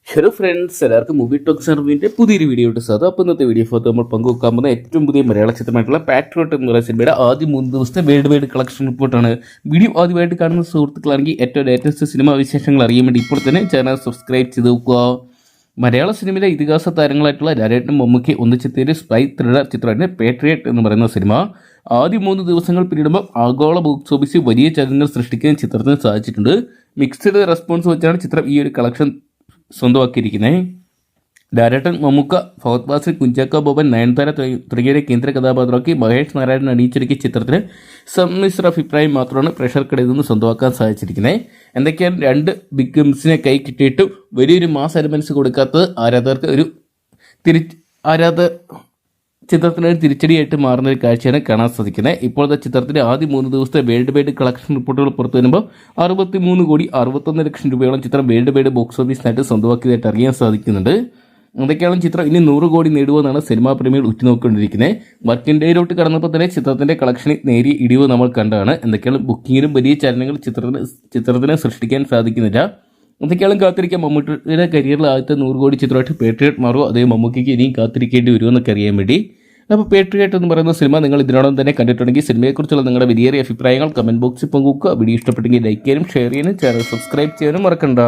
Hello friends, എല്ലാവർക്കും movie talk സർവീൻ്റെ പുതിയൊരു video ഇട്ട് സാധനം. അപ്പോൾ ഇന്നത്തെ വീഡിയോ ഫോട്ടോ നമ്മൾ പങ്കുവെക്കാൻ പോകുന്ന ഏറ്റവും പുതിയ മലയാള ചിത്രമായിട്ടുള്ള പാട്രിയോട്ട് എന്ന് പറയുന്ന സിനിമയുടെ ആദ്യ 3 ദിവസത്തെ വേൾഡ് വൈഡ് കളക്ഷൻ റിപ്പോർട്ടാണ്. വീഡിയോ ആദ്യമായിട്ട് കാണുന്ന സുഹൃത്തുക്കളാണെങ്കിൽ ഏറ്റവും ലേറ്റസ്റ്റ് സിനിമാ വിശേഷങ്ങൾ അറിയാൻ വേണ്ടി ഇപ്പോൾ തന്നെ ചാനൽ സബ്സ്ക്രൈബ് ചെയ്ത് നോക്കുക. മലയാള സിനിമയിലെ ഇതിഹാസ താരങ്ങളായിട്ടുള്ള ലാലേട്ടനും മമ്മൂക്കി ഒന്നിച്ചെത്തിയ ഒരു സ്പൈ ത്രില്ലർ ചിത്രമാണ് പാട്രിയോട്ട് എന്ന് പറയുന്ന സിനിമ. ആദ്യ 3 ദിവസങ്ങൾ പിന്നിടുമ്പോൾ ആഗോള ബോക്സ് ഓഫീസിൽ വലിയ ചലനങ്ങൾ സൃഷ്ടിക്കാൻ ചിത്രത്തിന് സാധിച്ചിട്ടുണ്ട്. മിക്സ്ഡ് റെസ്പോൺസ് വെച്ചാണ് ചിത്രം ഈ ഒരു കളക്ഷൻ സ്വന്തമാക്കിയിരിക്കുന്നത്. ലാലേട്ടൻ, മമ്മൂക്ക, ഫഹദ് ഫാസിൽ, കുഞ്ചാക്കോ ബോബൻ, നയൻതാര തുടങ്ങിയ കേന്ദ്ര കഥാപാത്രമാക്കി മഹേഷ് നാരായണൻ അണിയിച്ചൊരുക്കിയ ചിത്രത്തിന് സമ്മിശ്ര അഭിപ്രായം മാത്രമാണ് പ്രേക്ഷകർക്കിടയിൽ നിന്ന് സ്വന്തമാക്കാൻ സാധിച്ചിരിക്കുന്നത്. എന്തൊക്കെയാണ് 2 ബിഗ് ഗംസിനെ കൈ കിട്ടിയിട്ടും വലിയൊരു മാസ് എലമെൻസ് കൊടുക്കാത്തത് ആരാധകർക്ക് ഒരു ചിത്രത്തിന് ഒരു തിരിച്ചടിയായിട്ട് മാറുന്ന ഒരു കാഴ്ചയാണ് കാണാൻ സാധിക്കുന്നത്. ഇപ്പോഴത്തെ ചിത്രത്തിന്റെ ആദ്യ 3 ദിവസത്തെ വേൾഡ് വൈഡ് കളക്ഷൻ റിപ്പോർട്ടുകൾ പുറത്തു വരുമ്പോൾ 63,61,00,000 രൂപയോളം ചിത്രം വേൾഡ് വൈഡ് ബോക്സ് ഓഫീസിനായിട്ട് സ്വന്തമാക്കിയതായിട്ട് അറിയാൻ സാധിക്കുന്നുണ്ട്. എന്തൊക്കെയാണ് ചിത്രം ഇനി 100 കോടി നേടുമെന്നാണ് സിനിമാ പ്രേമികൾ ഉറ്റുനോക്കിക്കൊണ്ടിരിക്കുന്നത്. വർക്കിംഗ് ഡേയിലോട്ട് കടന്നപ്പോൾ തന്നെ ചിത്രത്തിന്റെ കളക്ഷനിൽ നേരിയ ഇടിവ് നമ്മൾ കണ്ടതാണ്. എന്തൊക്കെയാണ് ബുക്കിങ്ങിലും വലിയ ചലനങ്ങൾ ചിത്രത്തിന് സൃഷ്ടിക്കാൻ സാധിക്കുന്നില്ല. എന്തൊക്കെയാണ് കാത്തിരിക്കാം. മമ്മൂട്ടിയുടെ കരിയറിൽ ആദ്യത്തെ 100 കോടി ചിത്രമായിട്ട് പാട്രിയോട്ട് മാറുമോ, അതേ മമ്മൂക്കിക്ക് ഇനിയും കാത്തിരിക്കേണ്ടി വരുമോ എന്നൊക്കെ അറിയാൻ വേണ്ടി. അപ്പോൾ പാട്രിയോട്ട് എന്ന് പറയുന്ന സിനിമ നിങ്ങൾ ഇതിനോടൊപ്പം തന്നെ കണ്ടിട്ടുണ്ടെങ്കിൽ സിനിമയെക്കുറിച്ചുള്ള നിങ്ങളുടെ വലിയേറിയ അഭിപ്രായങ്ങൾ കമൻറ്റ് ബോക്സിൽ പങ്കുവെക്കുക. വീഡിയോ ഇഷ്ടപ്പെട്ടെങ്കിൽ ലൈക്ക് ചെയ്യാനും ഷെയർ ചെയ്യാനും ചാനൽ സബ്സ്ക്രൈബ് ചെയ്യാനും മറക്കണ്ട.